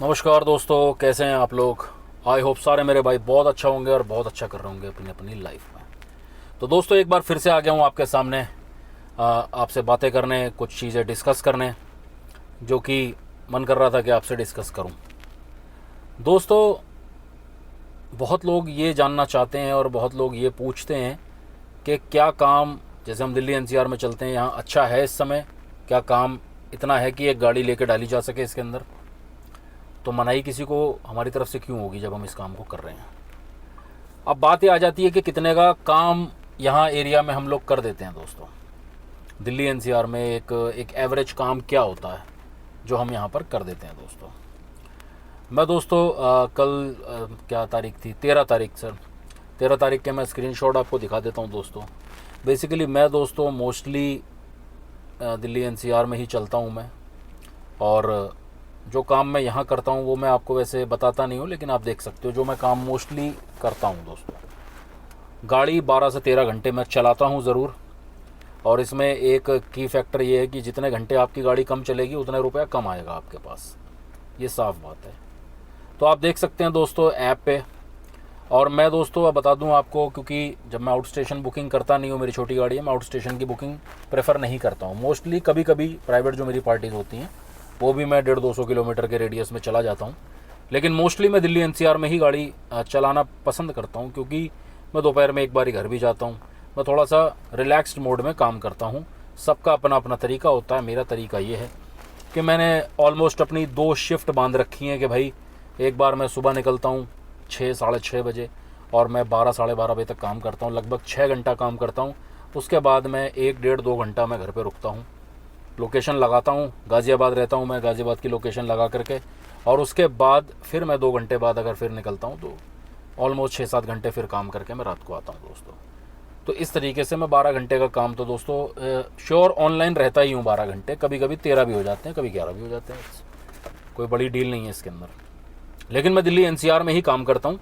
नमस्कार दोस्तों, कैसे हैं आप लोग। आई होप सारे मेरे भाई बहुत अच्छा होंगे और बहुत अच्छा कर रहे होंगे अपनी अपनी लाइफ में। तो दोस्तों एक बार फिर से आ गया हूँ आपके सामने आपसे बातें करने, कुछ चीज़ें डिस्कस करने, जो कि मन कर रहा था कि आपसे डिस्कस करूँ। दोस्तों, बहुत लोग ये जानना चाहते हैं और बहुत लोग ये पूछते हैं कि क्या काम, जैसे हम दिल्ली एनसीआर में चलते हैं, यहाँ अच्छा है इस समय, क्या काम इतना है कि एक गाड़ी लेके डाली जा सके इसके अंदर। तो मनाही किसी को हमारी तरफ से क्यों होगी जब हम इस काम को कर रहे हैं। अब बात ये आ जाती है कि कितने का काम यहाँ एरिया में हम लोग कर देते हैं। दोस्तों, दिल्ली एनसीआर में एक एवरेज काम क्या होता है जो हम यहाँ पर कर देते हैं। दोस्तों, मैं दोस्तों कल क्या तारीख थी, 13 तारीख सर, 13 तारीख के मैं स्क्रीनशॉट आपको दिखा देता हूँ। दोस्तों बेसिकली मैं दोस्तों मोस्टली दिल्ली एनसीआर में ही चलता हूँ मैं, और जो काम मैं यहाँ करता हूँ वो मैं आपको वैसे बताता नहीं हूँ, लेकिन आप देख सकते हो जो मैं काम मोस्टली करता हूँ। दोस्तों, गाड़ी 12 से 13 घंटे मैं चलाता हूँ ज़रूर, और इसमें एक की फैक्टर ये है कि जितने घंटे आपकी गाड़ी कम चलेगी उतने रुपया कम आएगा आपके पास, ये साफ़ बात है। तो आप देख सकते हैं दोस्तों ऐप पे। और मैं दोस्तों अब बता दूं आपको, क्योंकि जब मैं आउट स्टेशन बुकिंग करता नहीं हूँ, मेरी छोटी गाड़ी है, मैं आउट स्टेशन की बुकिंग प्रेफर नहीं करता हूँ मोस्टली। कभी कभी प्राइवेट जो मेरी पार्टीज़ होती हैं वो भी मैं 150-200 किलोमीटर के रेडियस में चला जाता हूँ, लेकिन मोस्टली मैं दिल्ली एनसीआर में ही गाड़ी चलाना पसंद करता हूँ, क्योंकि मैं दोपहर में एक बार ही घर भी जाता हूँ। मैं थोड़ा सा रिलैक्स्ड मोड में काम करता हूँ। सबका अपना अपना तरीका होता है। मेरा तरीका ये है कि मैंने ऑलमोस्ट अपनी 2 शिफ्ट बांध रखी हैं कि भाई एक बार मैं सुबह निकलता हूँ 6-6:30 बजे, और मैं 12-12:30 बजे तक काम करता हूँ, लगभग 6 घंटा काम करता हूँ। उसके बाद मैं 1-1.5 घंटा मैं घर पे रुकता हूँ, लोकेशन लगाता हूँ। गाज़ियाबाद रहता हूँ मैं, गाज़ियाबाद की लोकेशन लगा करके, और उसके बाद फिर मैं 2 घंटे बाद अगर फिर निकलता हूँ तो ऑलमोस्ट 6-7 घंटे फिर काम करके मैं रात को आता हूँ। दोस्तों, तो इस तरीके से मैं 12 घंटे का काम तो दोस्तों श्योर ऑनलाइन रहता ही हूँ। 12 घंटे, कभी कभी 13 भी हो जाते हैं, कभी 11 भी हो जाते हैं, कोई बड़ी डील नहीं है इसके अंदर। लेकिन मैं दिल्ली एनसीआर में ही काम करता हूँ,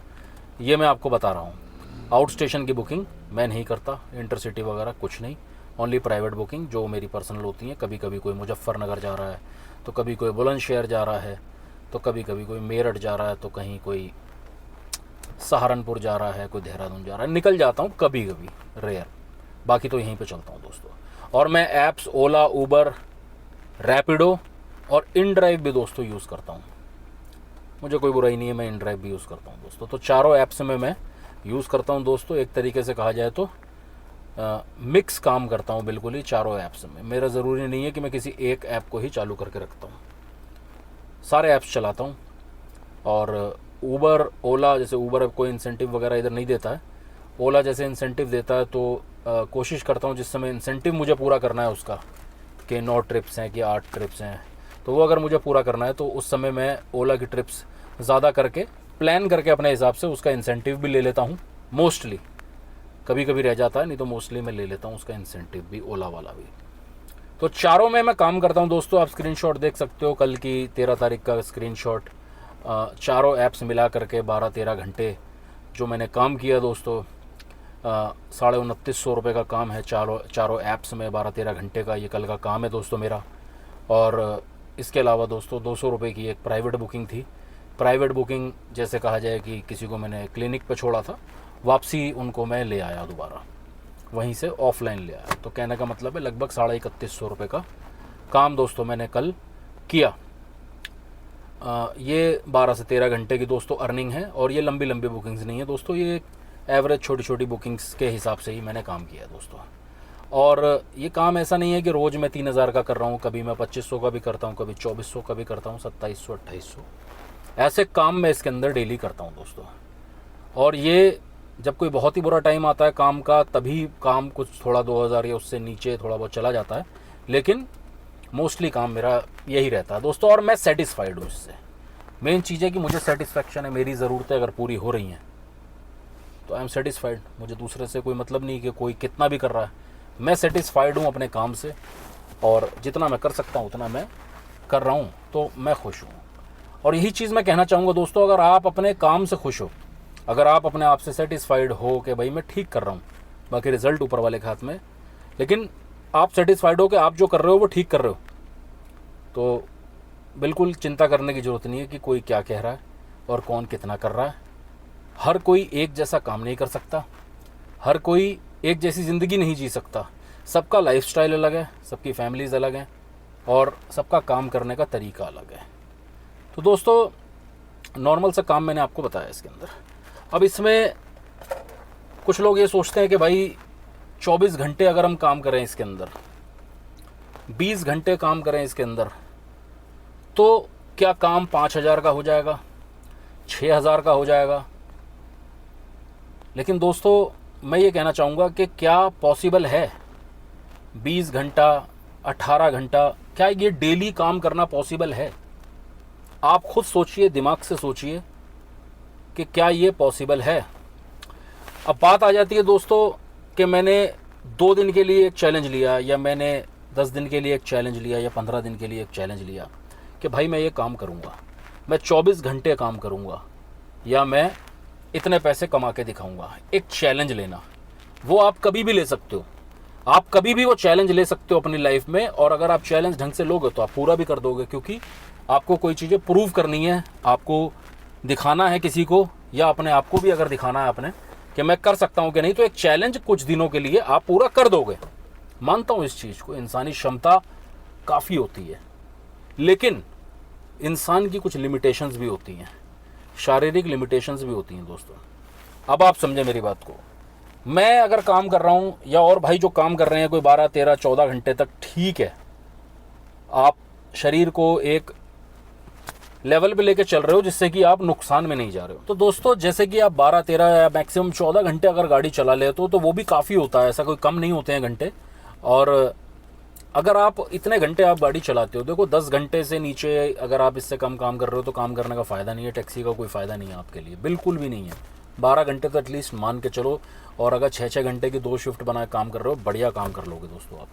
ये मैं आपको बता रहा हूँ। आउट स्टेशन की बुकिंग मैं नहीं करता, इंटरसिटी वगैरह कुछ नहीं, ओनली प्राइवेट बुकिंग जो मेरी पर्सनल होती हैं। कभी कभी कोई मुजफ्फरनगर जा रहा है, तो कभी कोई बुलंदशहर जा रहा है, तो कभी कभी कोई मेरठ जा रहा है, तो कहीं कोई सहारनपुर जा रहा है, कोई देहरादून जा रहा है, निकल जाता हूँ कभी कभी, रेयर। बाकी तो यहीं पे चलता हूँ दोस्तों। और मैं ऐप्स ओला, उबर, रैपिडो और इन ड्राइव भी दोस्तों यूज़ करता हूँ। मुझे कोई बुराई नहीं है, मैं इन ड्राइव भी यूज़ करता हूँ दोस्तों। तो चारों ऐप्स में मैं यूज़ करता हूँ दोस्तों। एक तरीके से कहा जाए तो मिक्स काम करता हूँ बिल्कुल ही चारों ऐप्स में। मेरा ज़रूरी नहीं है कि मैं किसी एक ऐप को ही चालू करके रखता हूँ, सारे ऐप्स चलाता हूँ। और ऊबर, ओला, जैसे ऊबर कोई इंसेंटिव वगैरह इधर नहीं देता है, ओला जैसे इंसेंटिव देता है, तो कोशिश करता हूँ जिस समय इंसेंटिव मुझे पूरा करना है उसका, कि 9 ट्रिप्स हैं कि 8 ट्रिप्स हैं, तो वो अगर मुझे पूरा करना है तो उस समय मैं ओला की ट्रिप्स ज़्यादा करके प्लान करके अपने हिसाब से उसका इंसेंटिव भी ले लेता हूँ मोस्टली। कभी कभी रह जाता है, नहीं तो मोस्टली मैं ले लेता हूँ उसका इंसेंटिव भी, ओला वाला भी। तो चारों में मैं काम करता हूँ दोस्तों। आप स्क्रीनशॉट देख सकते हो कल की 13 तारीख का स्क्रीनशॉट। चारों ऐप्स मिला करके 12-13 घंटे जो मैंने काम किया दोस्तों, 2950 रुपये का काम है चारों ऐप्स में। 12-13 घंटे का ये कल का काम है दोस्तों मेरा। और इसके अलावा दोस्तों 200 रुपये की एक प्राइवेट बुकिंग थी। प्राइवेट बुकिंग जैसे कहा जाए कि किसी को मैंने क्लिनिक पे छोड़ा था, वापसी उनको मैं ले आया दोबारा, वहीं से ऑफलाइन ले आया। तो कहने का मतलब है लगभग 3150 रुपये का काम दोस्तों मैंने कल किया। ये 12 से 13 घंटे की दोस्तों अर्निंग है, और ये लंबी लंबी बुकिंग्स नहीं है दोस्तों, ये एवरेज छोटी छोटी बुकिंग्स के हिसाब से ही मैंने काम किया दोस्तों। और ये काम ऐसा नहीं है कि रोज़ मैं 3000 का कर रहा हूँ, कभी मैं 2500 का भी करता हूँ, कभी 2400 का भी करता हूँ, 2700-2800 ऐसे काम मैं इसके अंदर डेली करता हूँ दोस्तों। और ये जब कोई बहुत ही बुरा टाइम आता है काम का, तभी काम कुछ थोड़ा 2000 या उससे नीचे थोड़ा बहुत चला जाता है, लेकिन मोस्टली काम मेरा यही रहता है दोस्तों। और मैं सेटिस्फाइड हूँ इससे। मेन चीज़ है कि मुझे सेटिस्फैक्शन है, मेरी ज़रूरतें अगर पूरी हो रही हैं तो आई एम सेटिस्फाइड। मुझे दूसरे से कोई मतलब नहीं कि कोई कितना भी कर रहा है, मैं सेटिस्फाइड हूँ अपने काम से, और जितना मैं कर सकता हूँ उतना मैं कर रहा हूँ, तो मैं खुश हूँ। और यही चीज़ मैं कहना चाहूँगा दोस्तों, अगर आप अपने काम से खुश हो, अगर आप अपने आप से सेटिस्फाइड हो कि भाई मैं ठीक कर रहा हूँ, बाकी रिज़ल्ट ऊपर वाले के हाथ में, लेकिन आप सेटिस्फाइड हो कि आप जो कर रहे हो वो ठीक कर रहे हो, तो बिल्कुल चिंता करने की ज़रूरत नहीं है कि कोई क्या कह रहा है और कौन कितना कर रहा है। हर कोई एक जैसा काम नहीं कर सकता, हर कोई एक जैसी ज़िंदगी नहीं जी सकता। सबका लाइफस्टाइल अलग है, सबकी फैमिलीज़ अलग हैं और सबका काम करने का तरीका अलग है। तो दोस्तों, नॉर्मल सा काम मैंने आपको बताया इसके अंदर। अब इसमें कुछ लोग ये सोचते हैं कि भाई 24 घंटे अगर हम काम करें इसके अंदर, 20 घंटे काम करें इसके अंदर, तो क्या काम 5,000 का हो जाएगा, 6,000 का हो जाएगा। लेकिन दोस्तों, मैं ये कहना चाहूँगा कि क्या पॉसिबल है 20 घंटा, 18 घंटा, क्या ये डेली काम करना पॉसिबल है? आप खुद सोचिए, दिमाग से सोचिए कि क्या ये पॉसिबल है। अब बात आ जाती है दोस्तों कि मैंने 2 दिन के लिए एक चैलेंज लिया, या मैंने 10 दिन के लिए एक चैलेंज लिया, या 15 दिन के लिए एक चैलेंज लिया कि भाई मैं ये काम करूँगा, मैं 24 घंटे काम करूँगा, या मैं इतने पैसे कमा के दिखाऊँगा। एक चैलेंज लेना, वो आप कभी भी ले सकते हो, आप कभी भी वो चैलेंज ले सकते हो अपनी लाइफ में। और अगर आप चैलेंज ढंग से लोगे तो आप पूरा भी कर दोगे, क्योंकि आपको कोई चीज़ें प्रूव करनी है, आपको दिखाना है किसी को, या अपने आप को भी अगर दिखाना है अपने कि मैं कर सकता हूँ कि नहीं, तो एक चैलेंज कुछ दिनों के लिए आप पूरा कर दोगे। मानता हूँ इस चीज़ को, इंसानी क्षमता काफ़ी होती है, लेकिन इंसान की कुछ लिमिटेशंस भी होती हैं, शारीरिक लिमिटेशंस भी होती हैं दोस्तों। अब आप समझे मेरी बात को। मैं अगर काम कर रहा हूँ, या और भाई जो काम कर रहे हैं कोई 12, 13, 14 घंटे तक, ठीक है, आप शरीर को एक लेवल पे लेके चल रहे हो जिससे कि आप नुकसान में नहीं जा रहे हो। तो दोस्तों, जैसे कि आप 12, 13 या मैक्सिमम 14 घंटे अगर गाड़ी चला लेते हो तो वो भी काफ़ी होता है, ऐसा कोई कम नहीं होते हैं घंटे। और अगर आप इतने घंटे आप गाड़ी चलाते हो, देखो 10 घंटे से नीचे अगर आप इससे कम काम कर रहे हो तो काम करने का फ़ायदा नहीं है, टैक्सी का कोई फ़ायदा नहीं है आपके लिए, बिल्कुल भी नहीं है। 12 घंटे तो एटलीस्ट मान के चलो, और अगर 6-6 घंटे की 2 शिफ्ट बना के काम कर रहे हो, बढ़िया काम कर लोगे दोस्तों आप।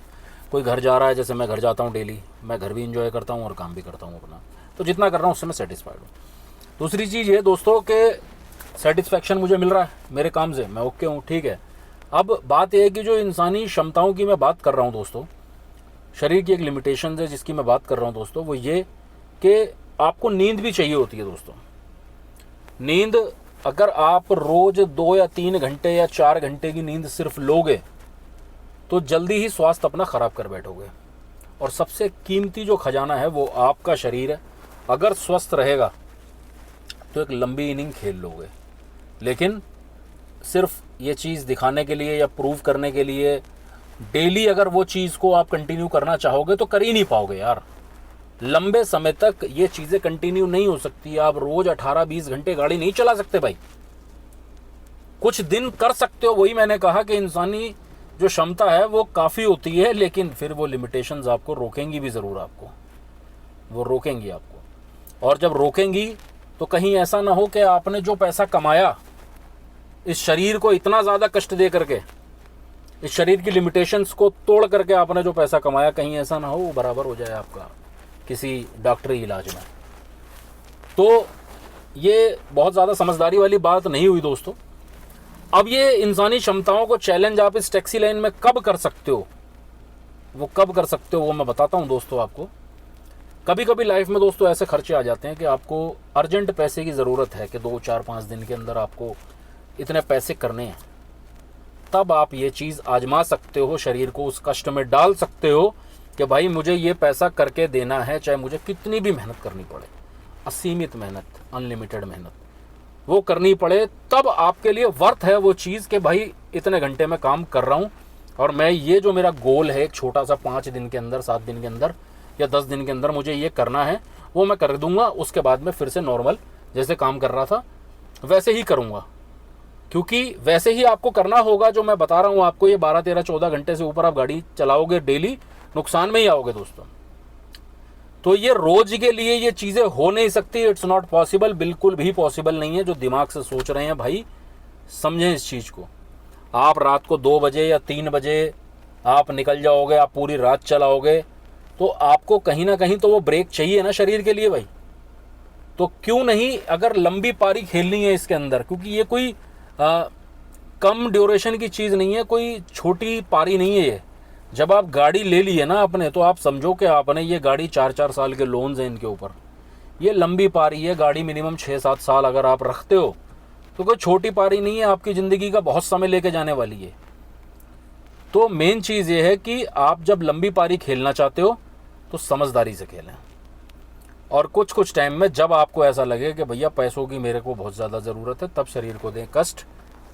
कोई घर जा रहा है, जैसे मैं घर जाता हूँ डेली, मैं घर भी इंजॉय करता हूँ और काम भी करता हूँ अपना, तो जितना कर रहा हूँ उससे मैं सेटिस्फाइड हूँ। दूसरी चीज़ ये दोस्तों कि सेटिस्फैक्शन मुझे मिल रहा है मेरे काम से, मैं ओके हूँ, ठीक है। अब बात यह है कि जो इंसानी क्षमताओं की मैं बात कर रहा हूँ दोस्तों, शरीर की एक लिमिटेशन है जिसकी मैं बात कर रहा हूँ दोस्तों, वो ये कि आपको नींद भी चाहिए होती है दोस्तों। नींद अगर आप रोज़ 2 या 3 घंटे या 4 घंटे की नींद सिर्फ लोगे तो जल्दी ही स्वास्थ्य अपना ख़राब कर बैठोगे। और सबसे कीमती जो खजाना है वो आपका शरीर है। अगर स्वस्थ रहेगा तो एक लंबी इनिंग खेल लोगे, लेकिन सिर्फ ये चीज़ दिखाने के लिए या प्रूव करने के लिए डेली अगर वो चीज़ को आप कंटिन्यू करना चाहोगे तो कर ही नहीं पाओगे यार। लंबे समय तक ये चीज़ें कंटिन्यू नहीं हो सकती। आप रोज़ 18-20 घंटे गाड़ी नहीं चला सकते भाई। कुछ दिन कर सकते हो, वही मैंने कहा कि इंसानी जो क्षमता है वो काफ़ी होती है, लेकिन फिर वो लिमिटेशंस आपको रोकेंगी भी ज़रूर, आपको वो रोकेंगी आपको। और जब रोकेंगी तो कहीं ऐसा ना हो कि आपने जो पैसा कमाया इस शरीर को इतना ज़्यादा कष्ट दे करके, इस शरीर की लिमिटेशंस को तोड़ करके आपने जो पैसा कमाया, कहीं ऐसा ना हो वो बराबर हो जाए आपका किसी डॉक्टरी इलाज में। तो ये बहुत ज़्यादा समझदारी वाली बात नहीं हुई दोस्तों। अब ये इंसानी क्षमताओं को चैलेंज आप इस टैक्सी लाइन में कब कर सकते हो, वो कब कर सकते हो वो मैं बताता हूँ दोस्तों आपको। कभी कभी लाइफ में दोस्तों ऐसे खर्चे आ जाते हैं कि आपको अर्जेंट पैसे की ज़रूरत है कि 2, 4, 5 दिन के अंदर आपको इतने पैसे करने हैं। तब आप ये चीज़ आजमा सकते हो, शरीर को उस कष्ट में डाल सकते हो कि भाई मुझे ये पैसा करके देना है, चाहे मुझे कितनी भी मेहनत करनी पड़े, असीमित मेहनत, अनलिमिटेड मेहनत वो करनी पड़े। तब आपके लिए वर्थ है वो चीज़ कि भाई इतने घंटे में काम कर रहा हूँ और मैं ये जो मेरा गोल है एक छोटा सा 5 दिन के अंदर, 7 दिन के अंदर या 10 दिन के अंदर मुझे ये करना है, वो मैं कर दूंगा। उसके बाद में फिर से नॉर्मल जैसे काम कर रहा था वैसे ही करूँगा, क्योंकि वैसे ही आपको करना होगा। जो मैं बता रहा हूँ आपको, ये 12, 13, 14 घंटे से ऊपर आप गाड़ी चलाओगे डेली, नुकसान में ही आओगे दोस्तों। तो ये रोज के लिए ये चीज़ें हो नहीं सकती, इट्स नॉट पॉसिबल, बिल्कुल भी पॉसिबल नहीं है। जो दिमाग से सोच रहे हैं भाई समझें इस चीज़ को। आप रात को 2 बजे या 3 बजे आप निकल जाओगे, आप पूरी रात चलाओगे, तो आपको कहीं ना कहीं तो वो ब्रेक चाहिए ना शरीर के लिए भाई। तो क्यों नहीं, अगर लंबी पारी खेलनी है इसके अंदर, क्योंकि ये कोई कम ड्यूरेशन की चीज़ नहीं है, कोई छोटी पारी नहीं है ये। जब आप गाड़ी ले ली है ना आपने, तो आप समझो कि आपने ये गाड़ी 4-4 साल के लोन्स हैं इनके ऊपर, ये लंबी पारी है गाड़ी, मिनिमम 6-7 साल अगर आप रखते हो तो कोई छोटी पारी नहीं है, आपकी ज़िंदगी का बहुत समय लेके जाने वाली है। तो मेन चीज़ ये है कि आप जब लंबी पारी खेलना चाहते हो तो समझदारी से खेलें, और कुछ कुछ टाइम में जब आपको ऐसा लगे कि भैया पैसों की मेरे को बहुत ज़्यादा ज़रूरत है, तब शरीर को दें कष्ट,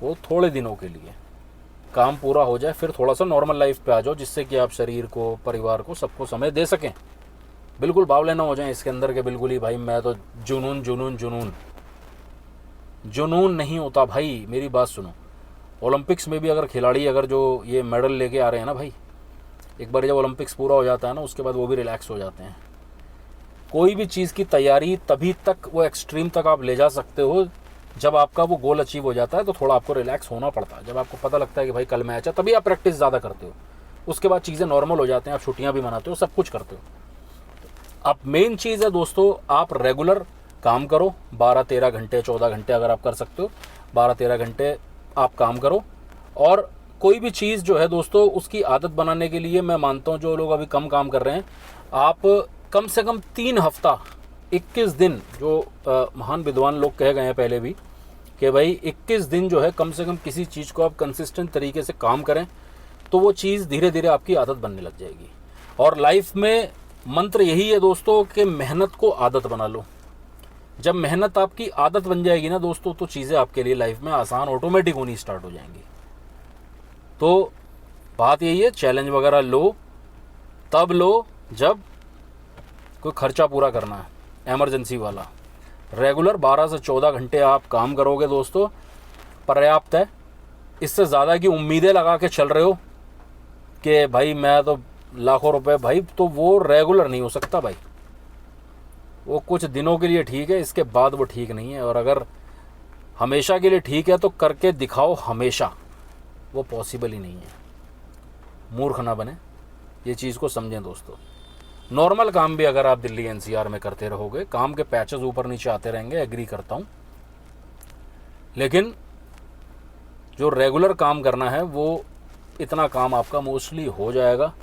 वो थोड़े दिनों के लिए, काम पूरा हो जाए फिर थोड़ा सा नॉर्मल लाइफ पे आ जाओ, जिससे कि आप शरीर को, परिवार को, सबको समय दे सकें। बिल्कुल बावले ना हो जाएं इसके अंदर के बिल्कुल ही भाई मैं तो जुनून जुनून जुनून जुनून नहीं होता भाई, मेरी बात सुनो। ओलंपिक्स में भी अगर खिलाड़ी अगर जो ये मेडल लेके आ रहे हैं ना भाई, एक बार जब ओलंपिक्स पूरा हो जाता है ना, उसके बाद वो भी रिलैक्स हो जाते हैं। कोई भी चीज़ की तैयारी तभी तक, वो एक्सट्रीम तक आप ले जा सकते हो जब आपका वो गोल अचीव हो जाता है, तो थोड़ा आपको रिलैक्स होना पड़ता है। जब आपको पता लगता है कि भाई कल मैच है, तभी आप प्रैक्टिस ज़्यादा करते हो, उसके बाद चीज़ें नॉर्मल हो जाते हैं, आप छुट्टियाँ भी मनाते हो, सब कुछ करते हो। अब मेन चीज़ है दोस्तों, आप रेगुलर काम करो, 12-13 घंटे 14 घंटे अगर आप कर सकते हो, 12-13 घंटे आप काम करो। और कोई भी चीज़ जो है दोस्तों, उसकी आदत बनाने के लिए मैं मानता हूँ जो लोग अभी कम काम कर रहे हैं, आप कम से कम 3 हफ्ता 21 दिन, जो महान विद्वान लोग कहे गए हैं पहले भी कि भाई 21 दिन जो है कम से कम किसी चीज़ को आप कंसिस्टेंट तरीके से काम करें, तो वो चीज़ धीरे धीरे आपकी आदत बनने लग जाएगी। और लाइफ में मंत्र यही है दोस्तों कि मेहनत को आदत बना लो। जब मेहनत आपकी आदत बन जाएगी ना दोस्तों, तो चीज़ें आपके लिए लाइफ में आसान ऑटोमेटिक होनी स्टार्ट हो जाएंगी। तो बात यही है, चैलेंज वगैरह लो तब लो जब कोई खर्चा पूरा करना है, एमरजेंसी वाला। रेगुलर 12 से 14 घंटे आप काम करोगे दोस्तों, पर्याप्त है। इससे ज़्यादा की उम्मीदें लगा के चल रहे हो कि भाई मैं तो लाखों रुपए, भाई तो वो रेगुलर नहीं हो सकता भाई। वो कुछ दिनों के लिए ठीक है, इसके बाद वो ठीक नहीं है। और अगर हमेशा के लिए ठीक है तो करके दिखाओ हमेशा, वो पॉसिबल ही नहीं है। मूर्ख ना बने, ये चीज़ को समझें दोस्तों। नॉर्मल काम भी अगर आप दिल्ली एनसीआर में करते रहोगे, काम के पैचेस ऊपर नीचे आते रहेंगे, एग्री करता हूँ, लेकिन जो रेगुलर काम करना है वो इतना काम आपका मोस्टली हो जाएगा।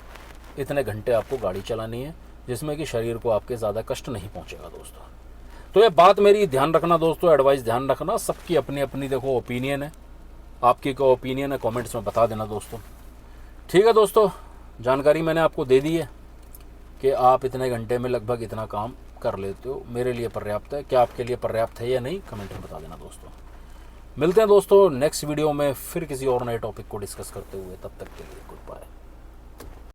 इतने घंटे आपको गाड़ी चलानी है जिसमें कि शरीर को आपके ज़्यादा कष्ट नहीं पहुंचेगा दोस्तों। तो ये बात मेरी ध्यान रखना दोस्तों, एडवाइस ध्यान रखना। सबकी अपनी अपनी देखो ओपिनियन है, आपकी क्या ओपिनियन है कमेंट्स में बता देना दोस्तों। ठीक है दोस्तों, जानकारी मैंने आपको दे दी है कि आप इतने घंटे में लगभग इतना काम कर लेते हो, मेरे लिए पर्याप्त है। क्या आपके लिए पर्याप्त है या नहीं, कमेंट में बता देना दोस्तों। मिलते हैं दोस्तों नेक्स्ट वीडियो में फिर किसी और नए टॉपिक को डिस्कस करते हुए। तब तक के लिए गुड बाय।